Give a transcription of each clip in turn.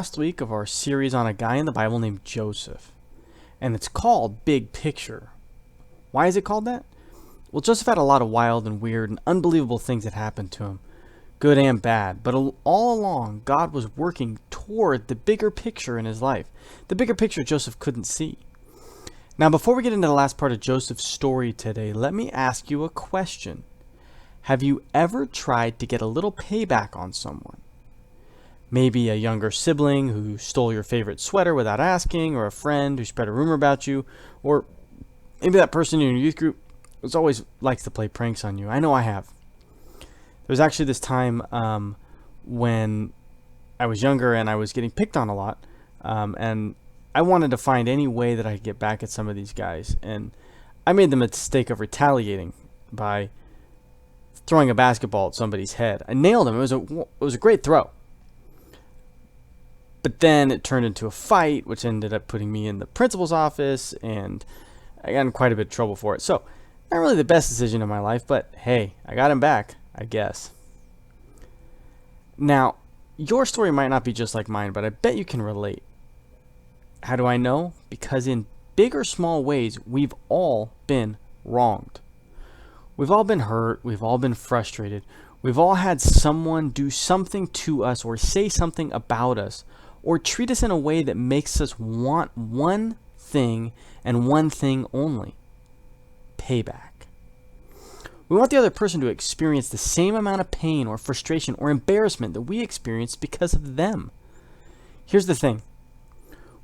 last week of our series on a guy in the Bible named Joseph. And it's called Big Picture. Why is it called that? Well, Joseph had a lot of wild and weird and unbelievable things that happened to him, good and bad. But all along, God was working toward the bigger picture in his life, the bigger picture Joseph couldn't see. Now, before we get into the last part of Joseph's story today, let me ask you a question. Have you ever tried to get a little payback on someone? Maybe a younger sibling who stole your favorite sweater without asking, or a friend who spread a rumor about you, or maybe that person in your youth group who always likes to play pranks on you. I know I have. There was actually this time when I was younger and I was getting picked on a lot, and I wanted to find any way that I could get back at some of these guys, and I made the mistake of retaliating by throwing a basketball at somebody's head. I nailed him. It was a great throw. But then it turned into a fight, which ended up putting me in the principal's office, and I got in quite a bit of trouble for it. So, not really the best decision in my life, but hey, I got him back, I guess. Now, your story might not be just like mine, but I bet you can relate. How do I know? Because in big or small ways, we've all been wronged. We've all been hurt. We've all been frustrated. We've all had someone do something to us or say something about us or treat us in a way that makes us want one thing and one thing only: payback. We want the other person to experience the same amount of pain or frustration or embarrassment that we experienced because of them. Here's the thing.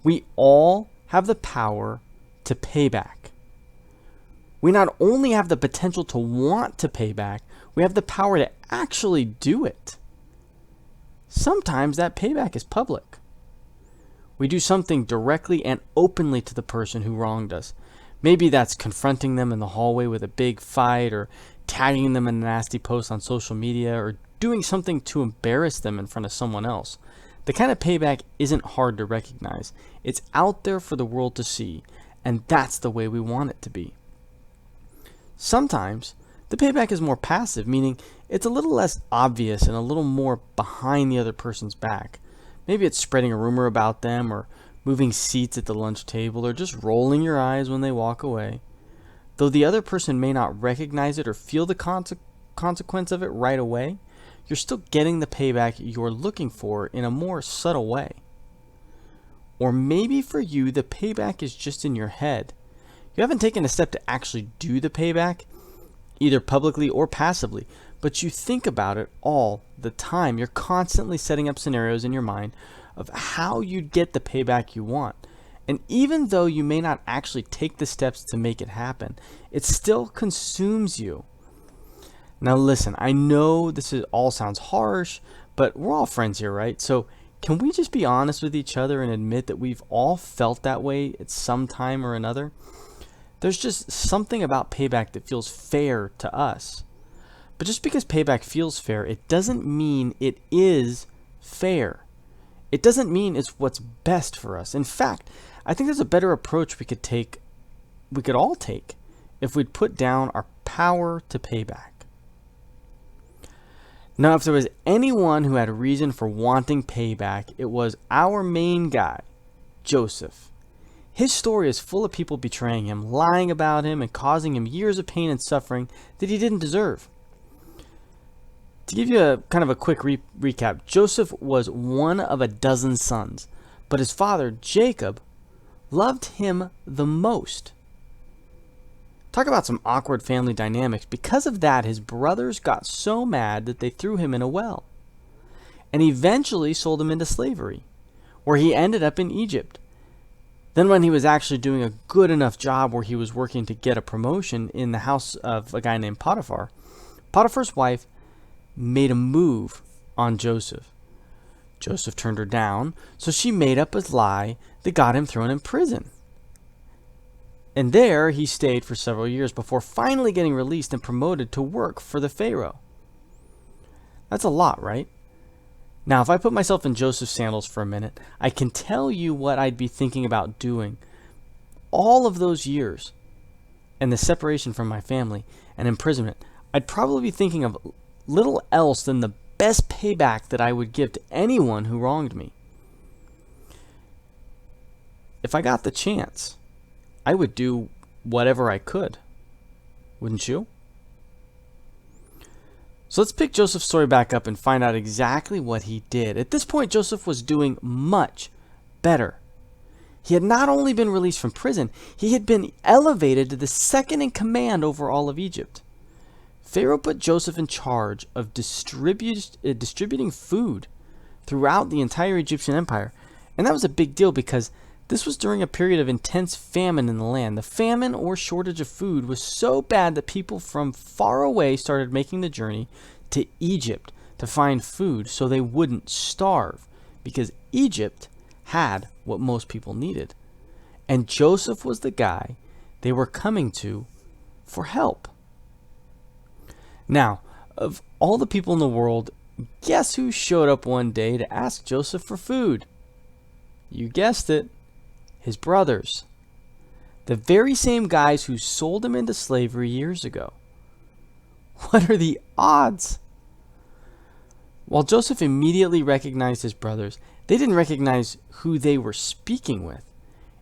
We all have the power to pay back. We not only have the potential to want to pay back, we have the power to actually do it. Sometimes that payback is public. We do something directly and openly to the person who wronged us. Maybe that's confronting them in the hallway with a big fight, or tagging them in a nasty post on social media, or doing something to embarrass them in front of someone else. The kind of payback isn't hard to recognize. It's out there for the world to see, and that's the way we want it to be. Sometimes the payback is more passive, meaning it's a little less obvious and a little more behind the other person's back. Maybe it's spreading a rumor about them, or moving seats at the lunch table, or just rolling your eyes when they walk away. Though the other person may not recognize it or feel the consequence of it right away, you're still getting the payback you're looking for in a more subtle way. Or maybe for you, the payback is just in your head. You haven't taken a step to actually do the payback, either publicly or passively, but you think about it all the time. You're constantly setting up scenarios in your mind of how you'd get the payback you want. And even though you may not actually take the steps to make it happen, it still consumes you. Now listen, I know all sounds harsh, but we're all friends here, right? So can we just be honest with each other and admit that we've all felt that way at some time or another? There's just something about payback that feels fair to us. But just because payback feels fair, it doesn't mean it is fair. It doesn't mean it's what's best for us. In fact, I think there's a better approach we could all take, if we'd put down our power to pay back. Now, if there was anyone who had a reason for wanting payback, it was our main guy, Joseph. His story is full of people betraying him, lying about him, and causing him years of pain and suffering that he didn't deserve. To give you a kind of a quick recap, Joseph was one of a dozen sons, but his father, Jacob, loved him the most. Talk about some awkward family dynamics. Because of that, his brothers got so mad that they threw him in a well, and eventually sold him into slavery, where he ended up in Egypt. Then when he was actually doing a good enough job where he was working to get a promotion in the house of a guy named Potiphar, Potiphar's wife made a move on Joseph. Joseph turned her down, so she made up a lie that got him thrown in prison. And there he stayed for several years before finally getting released and promoted to work for the Pharaoh. That's a lot, right? Now, if I put myself in Joseph's sandals for a minute, I can tell you what I'd be thinking about doing all of those years and the separation from my family and imprisonment. I'd probably be thinking of little else than the best payback that I would give to anyone who wronged me. if I got the chance, I would do whatever I could. Wouldn't you? So let's pick Joseph's story back up and find out exactly what he did. At this point, Joseph was doing much better. He had not only been released from prison, he had been elevated to the second in command over all of Egypt. Pharaoh put Joseph in charge of distributing food throughout the entire Egyptian empire. And that was a big deal because this was during a period of intense famine in the land. The famine or shortage of food was so bad that people from far away started making the journey to Egypt to find food so they wouldn't starve, because Egypt had what most people needed. And Joseph was the guy they were coming to for help. Now, of all the people in the world, guess who showed up one day to ask Joseph for food? You guessed it. His brothers, the very same guys who sold him into slavery years ago. What are the odds? While Joseph immediately recognized his brothers, they didn't recognize who they were speaking with.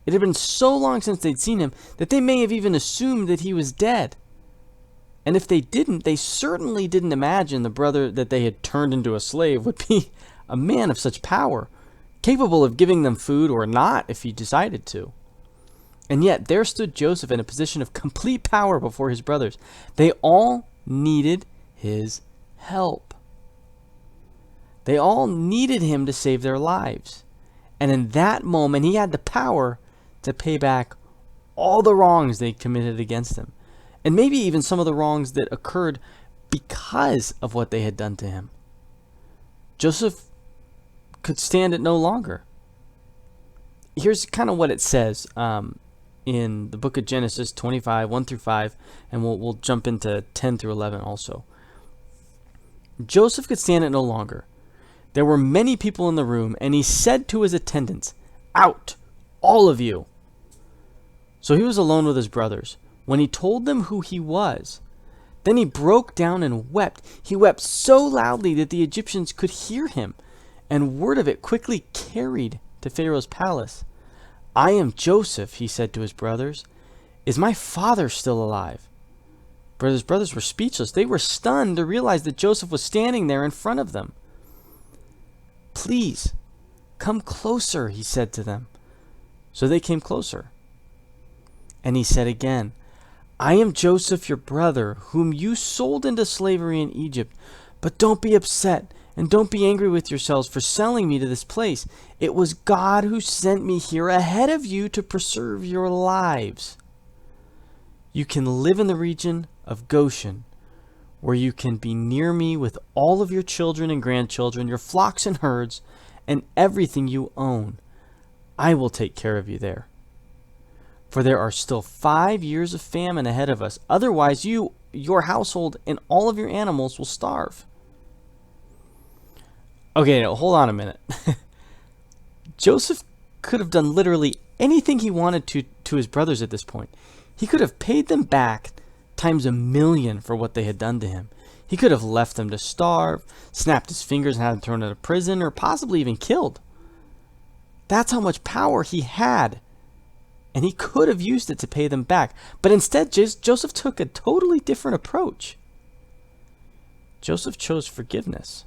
It had been so long since they'd seen him that they may have even assumed that he was dead. And if they didn't, they certainly didn't imagine the brother that they had turned into a slave would be a man of such power, capable of giving them food or not if he decided to. And yet there stood Joseph in a position of complete power before his brothers. They all needed his help. They all needed him to save their lives. And in that moment, he had the power to pay back all the wrongs they committed against him. And maybe even some of the wrongs that occurred because of what they had done to him. Joseph could stand it no longer. Here's kind of what it says in the book of Genesis 25, 1 through 5, and we'll jump into 10 through 11 also. Joseph could stand it no longer. There were many people in the room, and he said to his attendants, "Out, all of you." So he was alone with his brothers. When he told them who he was, then he broke down and wept. He wept so loudly that the Egyptians could hear him, and word of it quickly carried to Pharaoh's palace. "I am Joseph," he said to his brothers. "Is my father still alive?" But his brothers were speechless. They were stunned to realize that Joseph was standing there in front of them. "Please, come closer," he said to them. So they came closer. And he said again, "I am Joseph, your brother, whom you sold into slavery in Egypt. But don't be upset, and don't be angry with yourselves for selling me to this place. It was God who sent me here ahead of you to preserve your lives. You can live in the region of Goshen, where you can be near me with all of your children and grandchildren, your flocks and herds, and everything you own. I will take care of you there. For there are still 5 years of famine ahead of us. Otherwise, you, your household, and all of your animals will starve." Okay, now, hold on a minute. Joseph could have done literally anything he wanted to his brothers at this point. He could have paid them back times 1,000,000 for what they had done to him. He could have left them to starve, snapped his fingers and had them thrown into prison, or possibly even killed. That's how much power he had. And he could have used it to pay them back. But instead, Joseph took a totally different approach. Joseph chose forgiveness.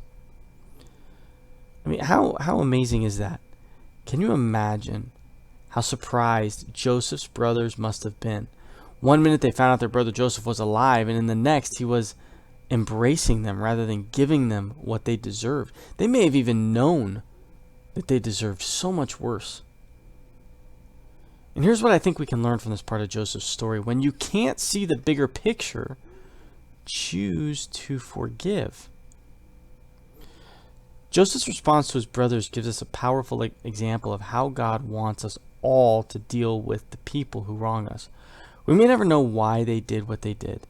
I mean, how amazing is that? Can you imagine how surprised Joseph's brothers must have been? One minute they found out their brother Joseph was alive, and in the next he was embracing them rather than giving them what they deserved. They may have even known that they deserved so much worse. And here's what I think we can learn from this part of Joseph's story. When you can't see the bigger picture, choose to forgive. Joseph's response to his brothers gives us a powerful example of how God wants us all to deal with the people who wrong us. We may never know why they did what they did.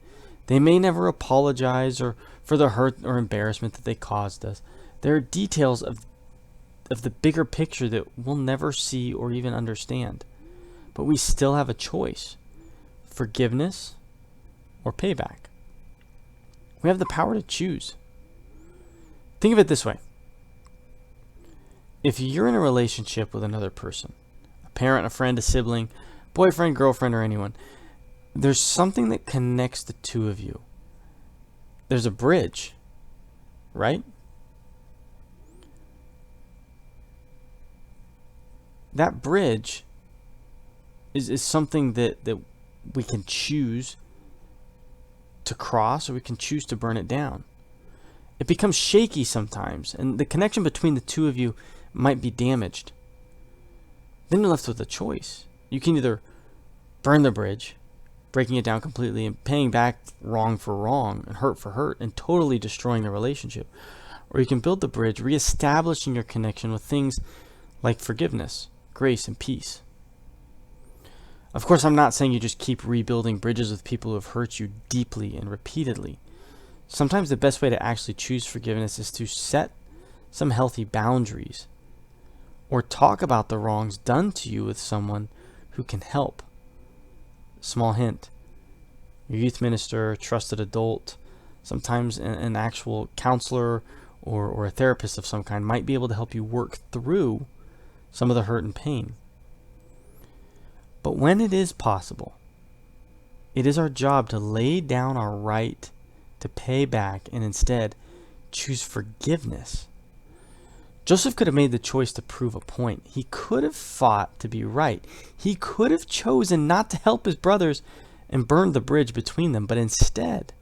They may never apologize or for the hurt or embarrassment that they caused us. There are details of the bigger picture that we'll never see or even understand. But we still have a choice: forgiveness or payback. We have the power to choose. Think of it this way. If you're in a relationship with another person, a parent, a friend, a sibling, boyfriend, girlfriend, or anyone. There's something that connects the two of you. There's a bridge, right? That bridge is something that we can choose to cross, or we can choose to burn it down. It becomes shaky sometimes, and the connection between the two of you might be damaged. Then you're left with a choice. You can either burn the bridge, breaking it down completely and paying back wrong for wrong and hurt for hurt and totally destroying the relationship. Or you can build the bridge, reestablishing your connection with things like forgiveness, grace, and peace. Of course, I'm not saying you just keep rebuilding bridges with people who have hurt you deeply and repeatedly. Sometimes the best way to actually choose forgiveness is to set some healthy boundaries, or talk about the wrongs done to you with someone who can help. Small hint: your youth minister, trusted adult, sometimes an actual counselor or a therapist of some kind might be able to help you work through some of the hurt and pain. But when it is possible, it is our job to lay down our right to pay back and instead choose forgiveness. Joseph could have made the choice to prove a point. He could have fought to be right. He could have chosen not to help his brothers and burned the bridge between them, but instead,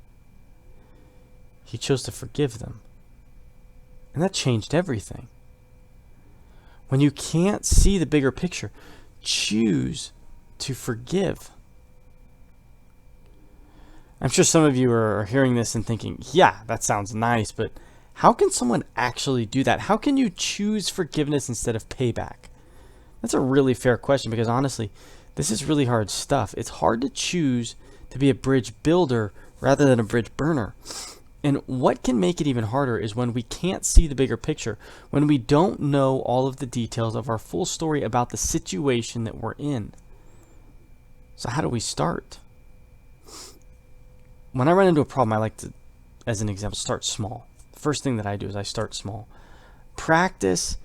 he chose to forgive them. And that changed everything. When you can't see the bigger picture, choose to forgive. I'm sure some of you are hearing this and thinking, yeah, that sounds nice, but how can someone actually do that? How can you choose forgiveness instead of payback? That's a really fair question, because honestly, this is really hard stuff. It's hard to choose to be a bridge builder rather than a bridge burner. And what can make it even harder is when we can't see the bigger picture, when we don't know all of the details of our full story about the situation that we're in. So how do we start? When I run into a problem, I like to, as an example, start small. First thing that I do is I start small. Practice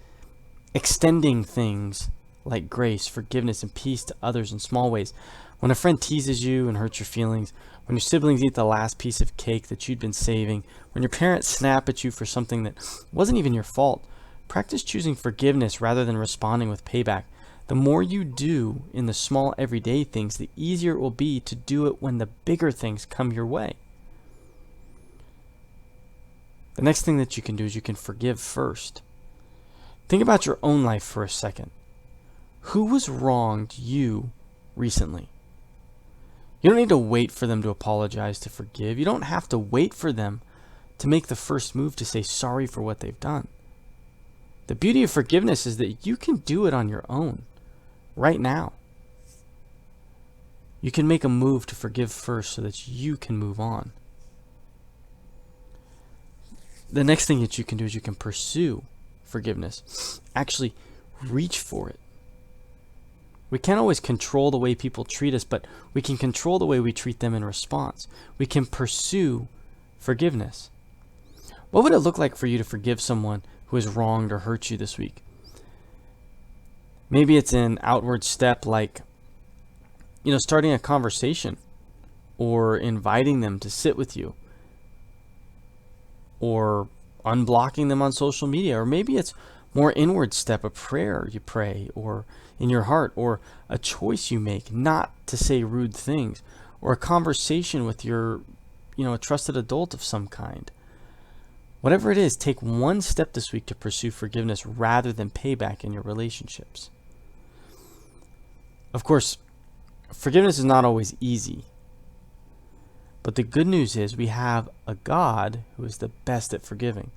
extending things like grace, forgiveness, and peace to others in small ways. When a friend teases you and hurts your feelings, when your siblings eat the last piece of cake that you'd been saving, when your parents snap at you for something that wasn't even your fault, practice choosing forgiveness rather than responding with payback. The more you do in the small everyday things, the easier it will be to do it when the bigger things come your way. The next thing that you can do is you can forgive first. Think about your own life for a second. Who was wronged you recently? You don't need to wait for them to apologize to forgive. You don't have to wait for them to make the first move to say sorry for what they've done. The beauty of forgiveness is that you can do it on your own, right now. You can make a move to forgive first so that you can move on. The next thing that you can do is you can pursue forgiveness. Actually, reach for it. We can't always control the way people treat us, but we can control the way we treat them in response. We can pursue forgiveness. What would it look like for you to forgive someone who has wronged or hurt you this week? Maybe it's an outward step like, starting a conversation or inviting them to sit with you, or unblocking them on social media. Or maybe it's more inward step, a prayer you pray or in your heart, or a choice you make not to say rude things, or a conversation with your, a trusted adult of some kind. Whatever it is, take one step this week to pursue forgiveness rather than payback in your relationships. Of course, forgiveness is not always easy. But the good news is we have a God who is the best at forgiving.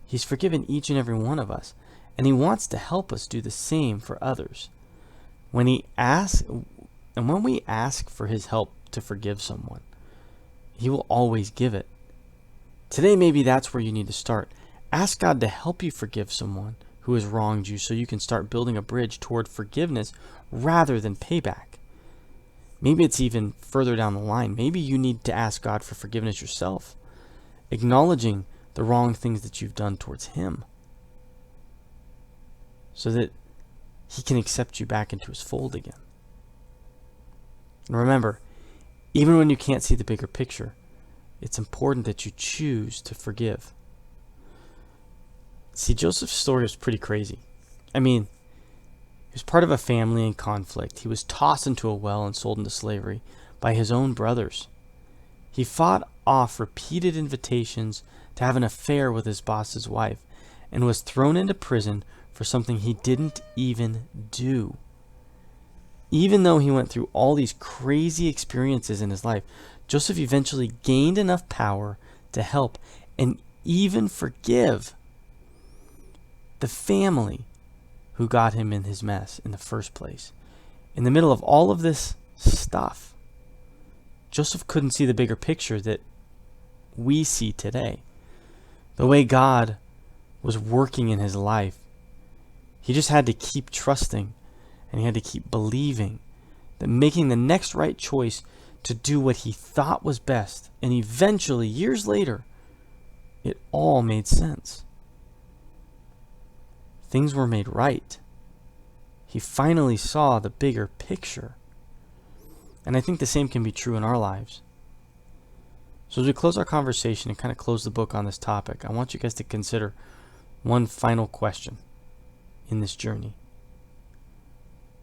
He's forgiven each and every one of us, and he wants to help us do the same for others. When we ask for his help to forgive someone, he will always give it. Today, maybe that's where you need to start. Ask God to help you forgive someone who has wronged you so you can start building a bridge toward forgiveness rather than payback. Maybe it's even further down the line. Maybe you need to ask God for forgiveness yourself, acknowledging the wrong things that you've done towards him, so that he can accept you back into his fold again. And remember, even when you can't see the bigger picture, it's important that you choose to forgive. See, Joseph's story was pretty crazy. I mean, he was part of a family in conflict. He was tossed into a well and sold into slavery by his own brothers. He fought off repeated invitations to have an affair with his boss's wife and was thrown into prison for something he didn't even do. Even though he went through all these crazy experiences in his life, Joseph eventually gained enough power to help and even forgive the family who got him in his mess in the first place. In the middle of all of this stuff, Joseph couldn't see the bigger picture that we see today. The way God was working in his life, he just had to keep trusting and he had to keep believing that making the next right choice to do what he thought was best, and eventually, years later, it all made sense. Things were made right. He finally saw the bigger picture. And I think the same can be true in our lives. So as we close our conversation and kind of close the book on this topic, I want you guys to consider one final question in this journey.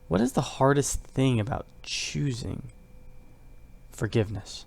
What is the hardest thing about choosing forgiveness?